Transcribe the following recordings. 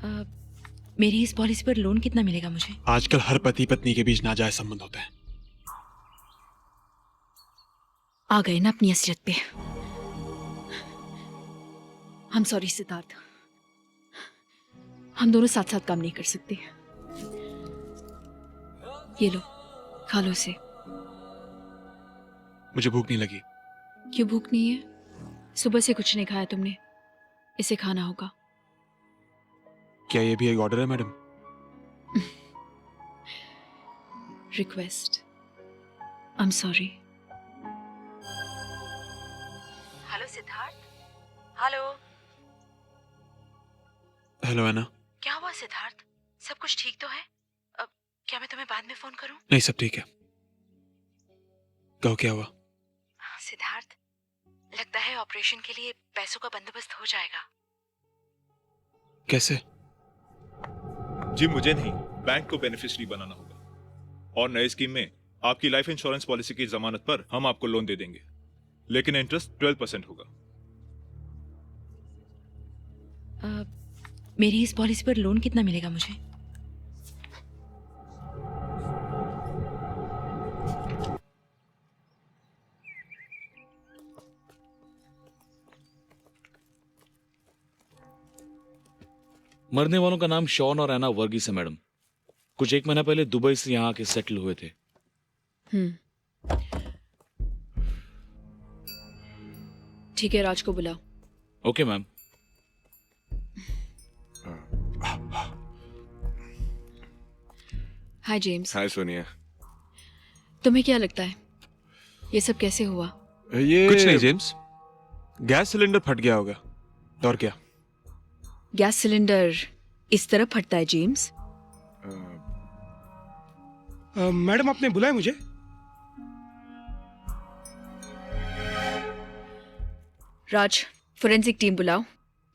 मेरी इस पॉलिसी पर लोन कितना मिलेगा मुझे? आजकल हर पति पत्नी के बीच नाजायज संबंध होते हैं। आ गए ना अपनी असलियत पे। हम सॉरी सिद्धार्थ, हम दोनों साथ साथ काम नहीं कर सकते। ये लो, खा लो इसे। मुझे भूख नहीं लगी। क्यों भूख नहीं है? सुबह से कुछ नहीं खाया तुमने, इसे खाना होगा। क्या ये भी एक ऑर्डर है madam? Request. I am sorry. Hello Siddharth. Hello. Hello है ना? क्या हुआ सिद्धार्थ? सब कुछ ठीक तो है? अब क्या मैं तुम्हें बाद में फोन करूं? नहीं, सब ठीक है। कहो क्या हुआ? सिद्धार्थ, लगता है ऑपरेशन के लिए पैसों का बंदोबस्त हो जाएगा। कैसे? जी मुझे नहीं, बैंक को बेनिफिशियरी बनाना होगा। और नई स्कीम में आपकी लाइफ इंश्योरेंस पॉलिसी की जमानत पर हम आपको लोन दे देंगे, लेकिन इंटरेस्ट 12% होगा। मेरी इस पॉलिसी पर लोन कितना मिलेगा मुझे? मरने वालों का नाम शॉन और एना वर्गीस है मैडम। कुछ एक महीना पहले दुबई से यहाँ आके सेटल हुए थे। ठीक है, राज को बुलाओ। Okay ma'am. Hi James. Hi Sonia. तुम्हें क्या लगता है ये सब कैसे हुआ? ये कुछ नहीं जेम्स, गैस सिलेंडर फट गया होगा। और क्या? गैस सिलेंडर इस तरह फटता है जेम्स? मैडम आपने बुलाया मुझे? राज, फोरेंसिक टीम बुलाओ।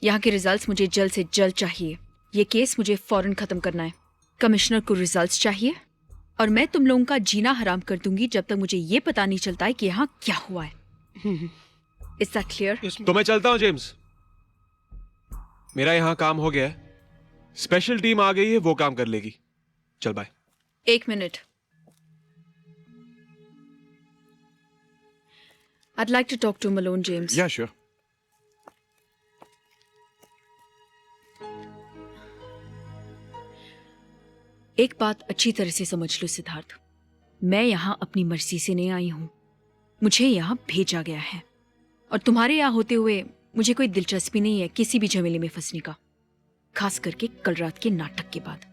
यहाँ के रिजल्ट्स मुझे जल्द से जल्द चाहिए। ये केस मुझे फौरन खत्म करना है। कमिश्नर को रिजल्ट्स चाहिए और मैं तुम लोगों का जीना हराम कर दूंगी जब तक मुझे ये पता नहीं चलता है कि यहाँ क्या हुआ है। Is that clear? तो मैं चलता हूँ जेम्स, मेरा यहाँ काम हो गया है। स्पेशल टीम आ गई है, वो काम कर लेगी। चल bye. 1 minute. I'd like to talk to him alone, James. Yeah sure. एक बात अच्छी तरह से समझ लो सिद्धार्थ, मैं यहाँ अपनी मर्जी से नहीं आई हूँ। मुझे यहाँ भेजा गया है और तुम्हारे यहाँ होते हुए मुझे कोई दिलचस्पी नहीं है किसी भी झमेले में फंसने का, खास करके कल रात के नाटक के बाद।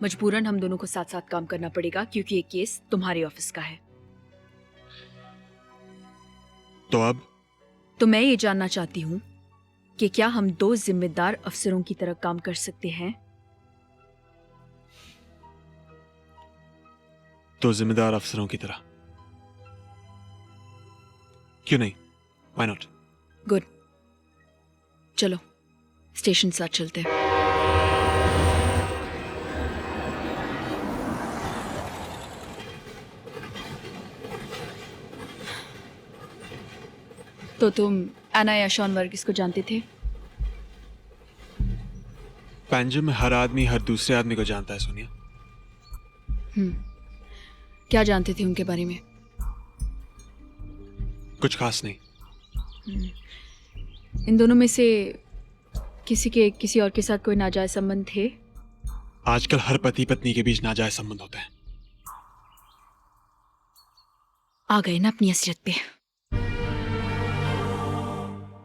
मजबूरन हम दोनों को साथ साथ काम करना पड़ेगा क्योंकि ये केस तुम्हारे ऑफिस का है। तो अब? तो मैं ये जानना चाहती हूँ कि क्या हम 2 जिम्मेदार अफसरों की तरह काम कर सकते हैं? तो जिम्मेदार अफसरों की तरह क्यों नहीं? Why not? गुड, चलो स्टेशन साथ चलते हैं। तो तुम एना या शॉन वर्गीस को जानते थे? पैंजम में हर आदमी हर दूसरे आदमी को जानता है सोनिया। क्या जानते थे उनके बारे में? कुछ खास नहीं। इन दोनों में से किसी के किसी और के साथ कोई नाजायज संबंध थे? आजकल हर पति पत्नी के बीच नाजायज संबंध होते हैं। आ गए ना अपनी असलियत पे।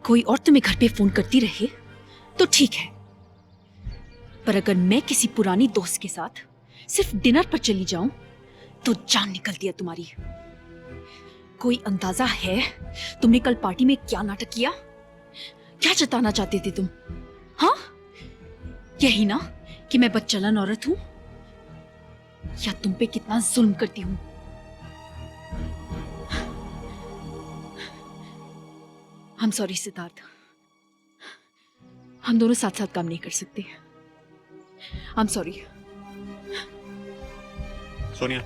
कोई और तुम्हें घर पे फोन करती रहे तो ठीक है, पर अगर मैं किसी पुरानी दोस्त के साथ सिर्फ डिनर पर चली जाऊं तो जान निकलती है तुम्हारी। कोई अंदाजा है तुमने कल पार्टी में क्या नाटक किया? क्या जताना चाहते थे तुम? हाँ, यही ना कि मैं बदचलन औरत हूं या तुम पे कितना जुल्म करती हूं। I'm sorry सिद्धार्थ, हम दोनों साथ साथ काम नहीं कर सकते। I'm sorry। सोनिया,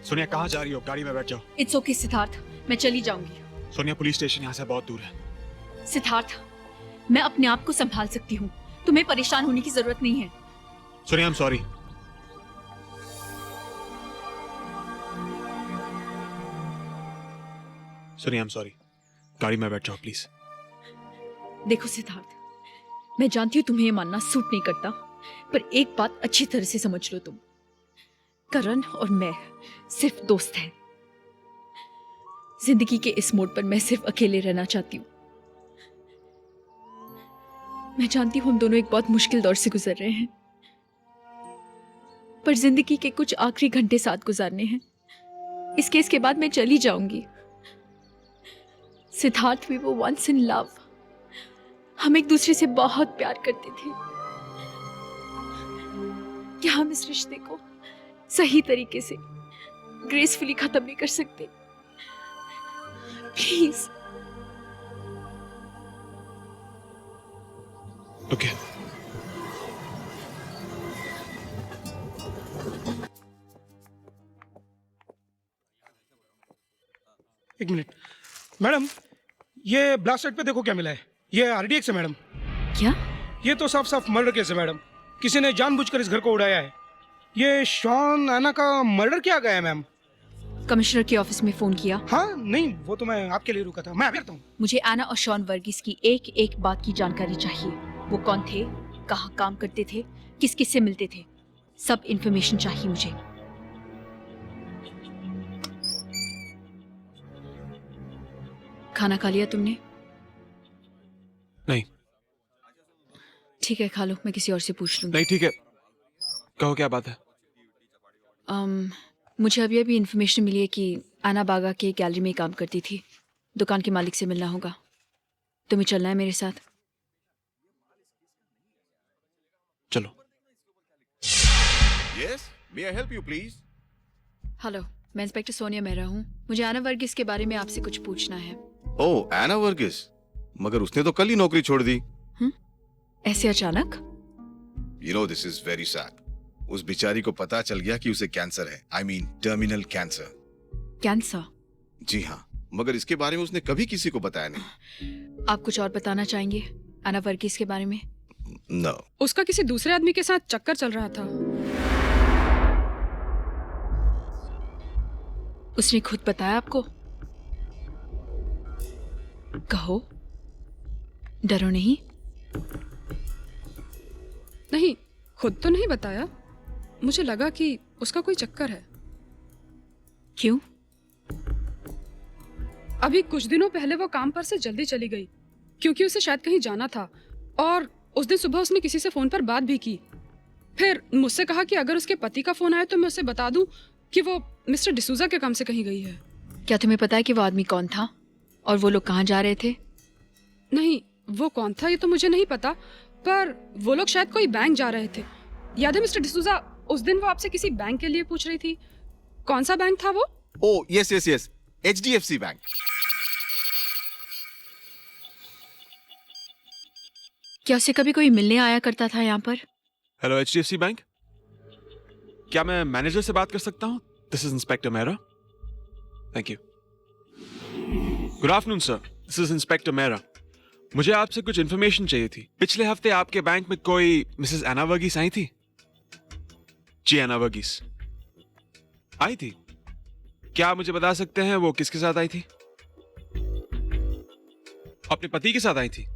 सोनिया कहाँ जा रही हो? गाड़ी में बैठ जाओ। It's okay सिद्धार्थ, मैं चली जाऊंगी। सोनिया पुलिस स्टेशन यहाँ से बहुत दूर है। सिद्धार्थ, मैं अपने आप को संभाल सकती हूँ, तुम्हें परेशान होने की जरूरत नहीं है। Sonia, I am sorry. Sonia, I am sorry. गाड़ी में बैठ जाओ प्लीज। देखो सिद्धार्थ, मैं जानती हूँ तुम्हें ये मानना सूट नहीं करता, पर एक बात अच्छी तरह से समझ लो तुम। करण और मैं सिर्फ दोस्त हैं। जिंदगी के इस मोड़ पर मैं सिर्फ अकेले रहना चाहती हूँ। मैं जानती हूँ हम दोनों एक बहुत मुश्किल दौर से गुजर रहे हैं, पर जिंदगी के कुछ आखिरी घंटे साथ गुजारने हैं। इस केस के बाद मैं चली जाऊंगी। Siddharth, we were once in love. हम एक दूसरे से बहुत प्यार करते थे। क्या हम इस रिश्ते को सही तरीके से ग्रेसफुली खत्म नहीं कर सकते? प्लीज। ओके। एक मिनट मैडम, ये ब्लास्ट साइट पे देखो क्या मिला है। ये आरडीएक्स है मैडम। क्या? ये तो साफ साफ मर्डर केस है मैडम। किसी ने जानबूझकर इस घर को उड़ाया है। ये शॉन एना का मर्डर किया गया है मैम। कमिश्नर के ऑफिस में फोन किया? हाँ नहीं, वो तो मैं आपके लिए रुका था। मैं अभी आता हूँ। मुझे एना और शॉन वर्गीस की एक एक बात की जानकारी चाहिए। वो कौन थे, कहाँ काम करते थे, किस किस से मिलते थे, सब इंफॉर्मेशन चाहिए मुझे। खाना खा लिया तुमने? नहीं। ठीक है, खा लो, मैं किसी और से पूछ लूंगी। नहीं, ठीक है, कहो क्या बात है। मुझे अभी अभी इंफॉर्मेशन मिली है कि आना बागा के गैलरी में काम करती थी। दुकान के मालिक से मिलना होगा। तुम्हें चलना है मेरे साथ? चलो। Yes, may I help you, please? Hello, मैं इंस्पेक्टर सोनिया मेहरा हूँ। मुझे आना वर्गीस के बारे में आपसे कुछ पूछना है। Oh, Anna Varghese. मगर उसने तो कल ही नौकरी छोड़ दी। ऐसे अचानक? You know, this is very sad. उस बेचारी को पता चल गया कि उसे कैंसर है। I mean, terminal cancer. Cancer? जी हाँ, मगर इसके बारे में उसने कभी किसी को बताया नहीं। आप कुछ और बताना चाहेंगे आना वर्गीस के बारे में? No. उसका किसी दूसरे आदमी के साथ चक्कर चल रहा था। उसने खुद बताया आपको? कहो, डरो नहीं। नहीं, खुद तो नहीं बताया। मुझे लगा कि उसका कोई चक्कर है। क्यों? अभी कुछ दिनों पहले वो काम पर से जल्दी चली गई क्योंकि उसे शायद कहीं जाना था, और उस दिन सुबह उसने किसी से फोन पर बात भी की। फिर मुझसे कहा कि अगर उसके पति का फोन आए तो मैं उसे बता दूं कि वो मिस्टर डिसूजा के काम से कहीं गई है। क्या तुम्हें पता है कि वो आदमी कौन था और वो लोग कहाँ जा रहे थे? नहीं, वो कौन था ये तो मुझे नहीं पता, पर वो लोग शायद कोई बैंक जा रहे थे। याद है मिस्टर डिसूजा, उस दिन वो आपसे किसी बैंक के लिए पूछ रही थी। कौन सा बैंक था वो? Oh, yes, yes, yes. HDFC bank. क्या उसे कभी कोई मिलने आया करता था यहाँ पर? Hello, HDFC bank. क्या मैं मैनेजर से बात कर सकता हूँ? This is inspector Mehra. Thank you. Good afternoon sir, this is inspector Mehra. मुझे आपसे कुछ इन्फॉर्मेशन चाहिए थी। पिछले हफ्ते आपके बैंक में कोई मिसेस एना वर्गीस आई थी? जी, एना वर्गीस आई थी। क्या आप मुझे बता सकते हैं वो किसके साथ आई थी? अपने पति के साथ आई थी।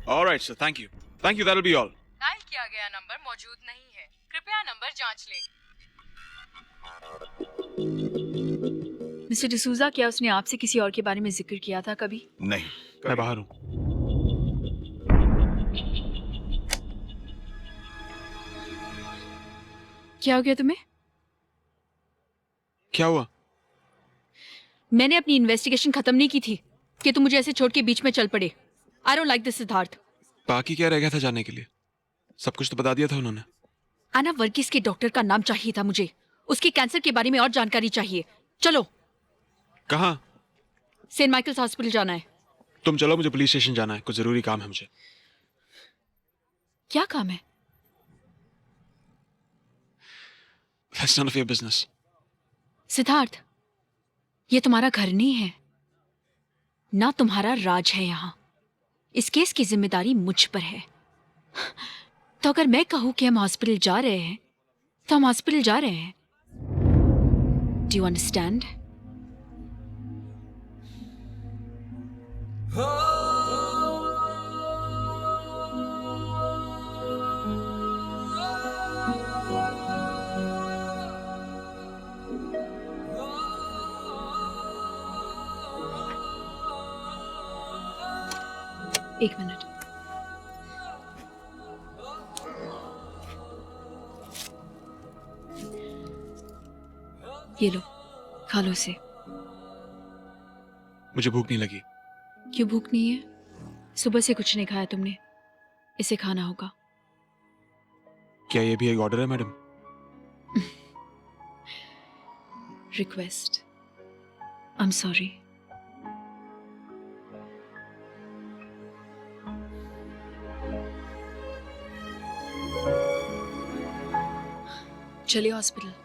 Alright sir, thank you, that will be all. Dial किया गया नंबर मौजूद नहीं है, कृपया नंबर जांच लें। मिस्टर डिसूजा, क्या उसने आपसे किसी और के बारे में जिक्र किया था कभी? नहीं, मैं बाहर हूं। क्या हो गया तुम्हें? क्या हुआ? मैंने अपनी इन्वेस्टिगेशन खत्म नहीं की थी कि तुम मुझे ऐसे छोड़ के बीच में चल पड़े। I don't like this Siddharth. बाकी क्या रह गया था जानने के लिए? सब कुछ तो बता दिया था उन्होंने। आना वर्गीस के डॉक्टर का नाम चाहिए था मुझे। उसके कैंसर के बारे में और जानकारी चाहिए। चलो। कहाँ? सेंट माइकल्स हॉस्पिटल जाना है। तुम चलो, मुझे पुलिस स्टेशन जाना है, कुछ जरूरी काम है मुझे। क्या काम है? That's none of your business. Siddharth, ये तुम्हारा घर नहीं है ना, तुम्हारा राज है यहाँ। इस केस की जिम्मेदारी मुझ पर है। तो अगर मैं कहूं कि हम हॉस्पिटल जा रहे हैं तो हम हॉस्पिटल जा रहे हैं. Do you understand? एक मिनट. ये लो, खा लो इसे. मुझे भूख नहीं लगी. क्यों भूख नहीं है? सुबह से कुछ नहीं खाया तुमने. इसे खाना होगा. क्या ये भी एक ऑर्डर है madam? Request. I am sorry. चलिए हॉस्पिटल.